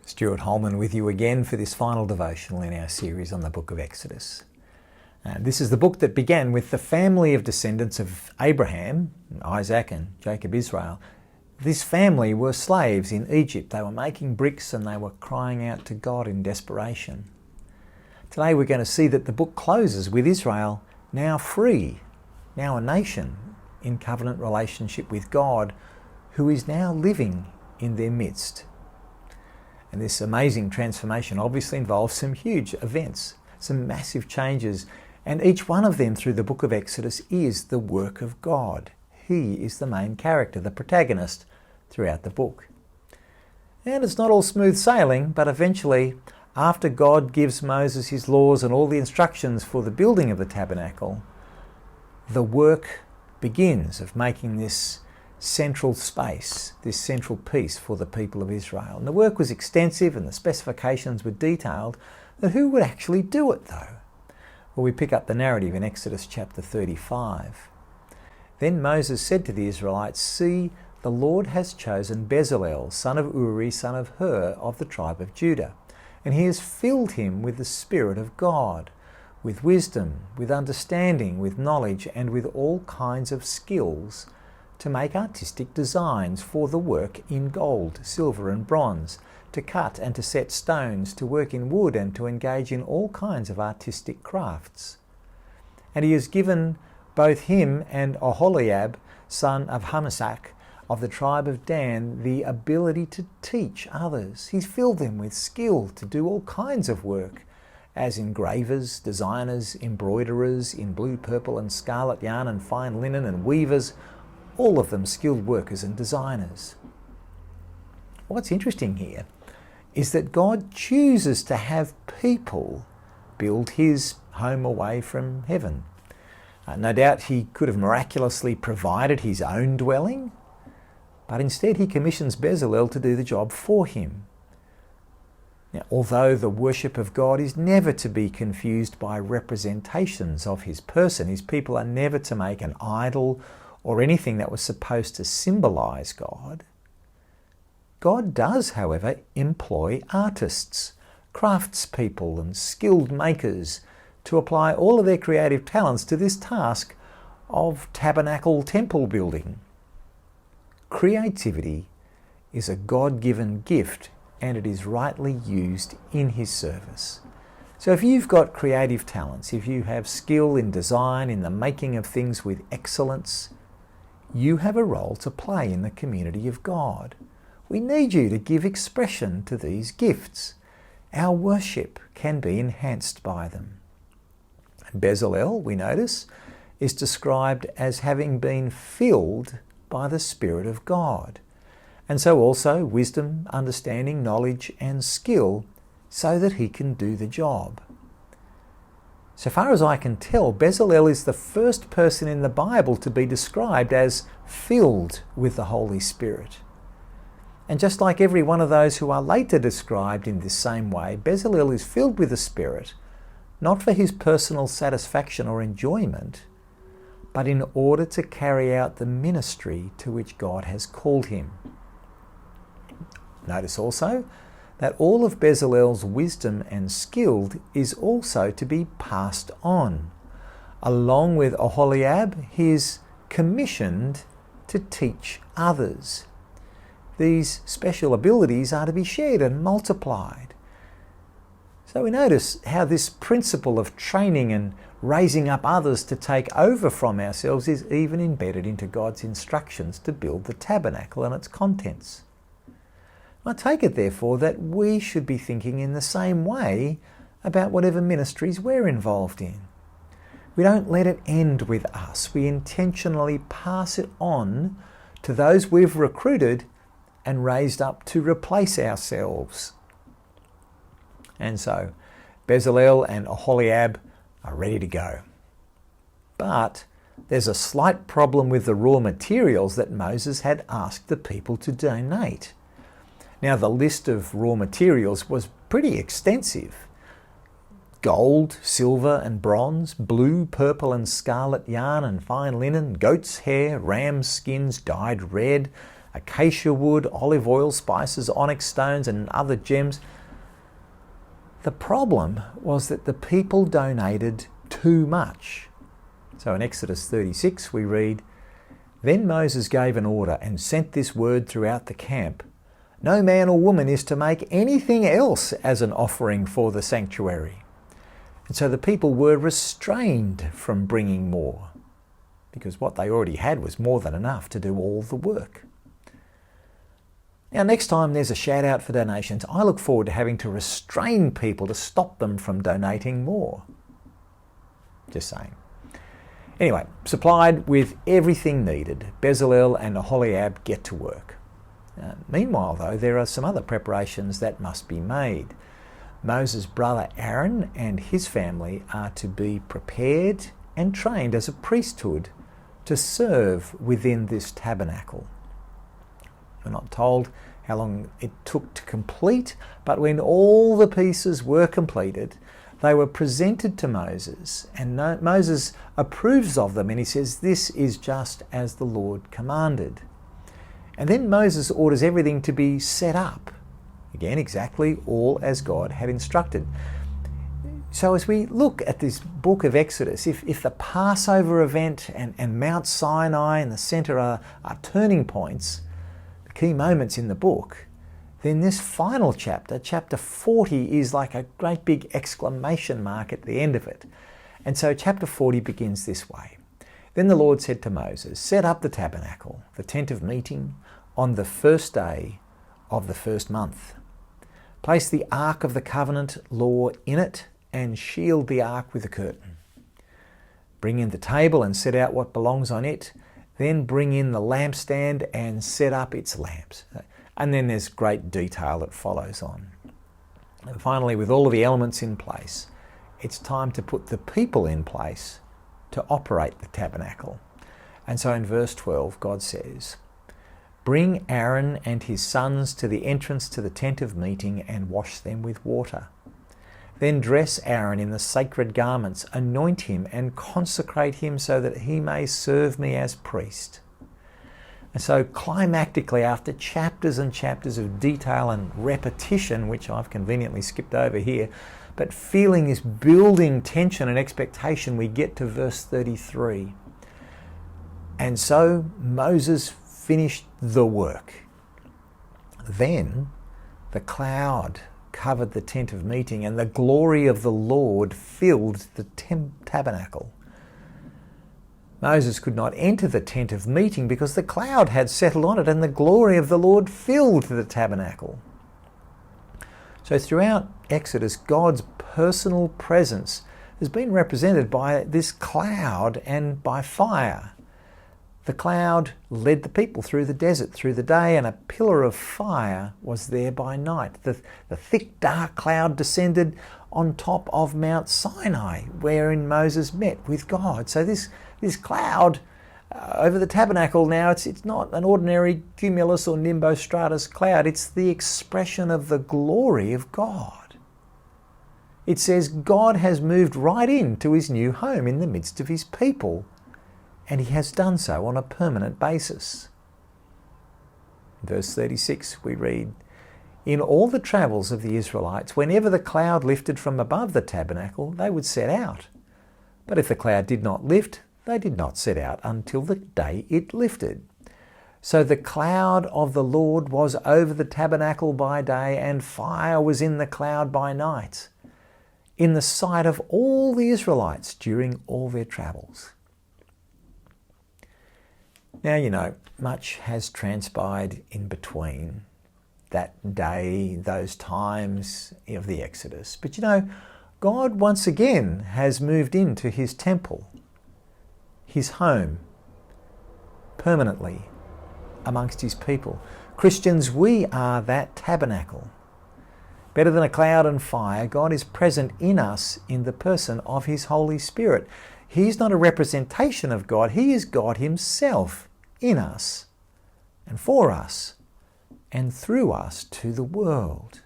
Stuart Holman with you again for this final devotional in our series on the book of Exodus. This is the book that began with the family of descendants of Abraham, Isaac and Jacob Israel. This family were slaves in Egypt. They were making bricks and they were crying out to God in desperation. Today we're going to see that the book closes with Israel now free, now a nation in covenant relationship with God, who is now living in their midst. And this amazing transformation obviously involves some huge events, some massive changes, and each one of them through the book of Exodus is the work of God. He is the main character, the protagonist throughout the book. And it's not all smooth sailing, but eventually, after God gives Moses his laws and all the instructions for the building of the tabernacle, the work begins of making this central space, this central piece for the people of Israel. And the work was extensive and the specifications were detailed, but who would actually do it though? Well, we pick up the narrative in Exodus chapter 35. Then Moses said to the Israelites, "See, the Lord has chosen Bezalel, son of Uri, son of Hur, of the tribe of Judah, and he has filled him with the Spirit of God, with wisdom, with understanding, with knowledge, and with all kinds of skills, to make artistic designs for the work in gold, silver and bronze, to cut and to set stones, to work in wood and to engage in all kinds of artistic crafts. And he has given both him and Oholiab, son of Hamasach, of the tribe of Dan, the ability to teach others. He's filled them with skill to do all kinds of work, as engravers, designers, embroiderers in blue, purple and scarlet yarn and fine linen, and weavers, all of them skilled workers and designers." What's interesting here is that God chooses to have people build his home away from heaven. No doubt he could have miraculously provided his own dwelling, but instead he commissions Bezalel to do the job for him. Now, although the worship of God is never to be confused by representations of his person, his people are never to make an idol or anything that was supposed to symbolize God. God does, however, employ artists, craftspeople and skilled makers to apply all of their creative talents to this task of tabernacle temple building. Creativity is a God-given gift and it is rightly used in his service. So if you've got creative talents, if you have skill in design, in the making of things with excellence, you have a role to play in the community of God. We need you to give expression to these gifts. Our worship can be enhanced by them. Bezalel, we notice, is described as having been filled by the Spirit of God. And so also wisdom, understanding, knowledge and skill so that he can do the job. So far as I can tell, Bezalel is the first person in the Bible to be described as filled with the Holy Spirit. And just like every one of those who are later described in this same way, Bezalel is filled with the Spirit, not for his personal satisfaction or enjoyment, but in order to carry out the ministry to which God has called him. Notice also that all of Bezalel's wisdom and skill is also to be passed on. Along with Oholiab, he is commissioned to teach others. These special abilities are to be shared and multiplied. So we notice how this principle of training and raising up others to take over from ourselves is even embedded into God's instructions to build the tabernacle and its contents. I take it, therefore, that we should be thinking in the same way about whatever ministries we're involved in. We don't let it end with us. We intentionally pass it on to those we've recruited and raised up to replace ourselves. And so, Bezalel and Oholiab are ready to go. But there's a slight problem with the raw materials that Moses had asked the people to donate. Now, the list of raw materials was pretty extensive. Gold, silver and bronze, blue, purple and scarlet yarn and fine linen, goat's hair, ram's skins dyed red, acacia wood, olive oil, spices, onyx stones, and other gems. The problem was that the people donated too much. So in Exodus 36 we read, "Then Moses gave an order and sent this word throughout the camp. No man or woman is to make anything else as an offering for the sanctuary." And so the people were restrained from bringing more, because what they already had was more than enough to do all the work. Now, next time there's a shout out for donations, I look forward to having to restrain people to stop them from donating more. Just saying. Anyway, supplied with everything needed, Bezalel and Aholiab get to work. Meanwhile, though, there are some other preparations that must be made. Moses' brother Aaron and his family are to be prepared and trained as a priesthood to serve within this tabernacle. We're not told how long it took to complete, but when all the pieces were completed, they were presented to Moses, and Moses approves of them, and he says, "This is just as the Lord commanded." And then Moses orders everything to be set up. Again, exactly all as God had instructed. So as we look at this book of Exodus, if the Passover event and Mount Sinai in the centre are turning points, key moments in the book, then this final chapter, chapter 40, is like a great big exclamation mark at the end of it. And so chapter 40 begins this way. "Then the Lord said to Moses, set up the tabernacle, the tent of meeting, on the first day of the first month. Place the ark of the covenant law in it and shield the ark with a curtain. Bring in the table and set out what belongs on it. Then bring in the lampstand and set up its lamps." And then there's great detail that follows on. And finally, with all of the elements in place, it's time to put the people in place to operate the tabernacle. And so in verse 12, God says, "Bring Aaron and his sons to the entrance to the tent of meeting and wash them with water. Then dress Aaron in the sacred garments, anoint him and consecrate him so that he may serve me as priest." And so climactically, after chapters and chapters of detail and repetition, which I've conveniently skipped over here, but feeling this building tension and expectation, we get to verse 33. "And so Moses finished the work. Then the cloud covered the tent of meeting, and the glory of the Lord filled the tabernacle. Moses could not enter the tent of meeting because the cloud had settled on it, and the glory of the Lord filled the tabernacle." So throughout Exodus, God's personal presence has been represented by this cloud and by fire. The cloud led the people through the desert through the day, and a pillar of fire was there by night. The thick, dark cloud descended on top of Mount Sinai, wherein Moses met with God. So this cloud over the tabernacle now, it's not an ordinary cumulus or nimbostratus cloud. It's the expression of the glory of God. It says God has moved right into his new home in the midst of his people, and he has done so on a permanent basis. In verse 36 we read, "In all the travels of the Israelites, whenever the cloud lifted from above the tabernacle, they would set out. But if the cloud did not lift, they did not set out until the day it lifted. So the cloud of the Lord was over the tabernacle by day, and fire was in the cloud by night, in the sight of all the Israelites during all their travels." Now, you know, much has transpired in between that day, those times of the Exodus. But you know, God once again has moved into his temple, his home, permanently amongst his people. Christians, we are that tabernacle. Better than a cloud and fire, God is present in us in the person of his Holy Spirit. He's not a representation of God. He is God himself in us and for us and through us to the world.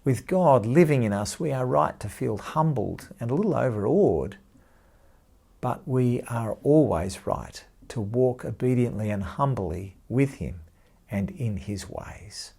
With God living in us, we are right to feel humbled and a little overawed, but we are always right to walk obediently and humbly with him and in his ways.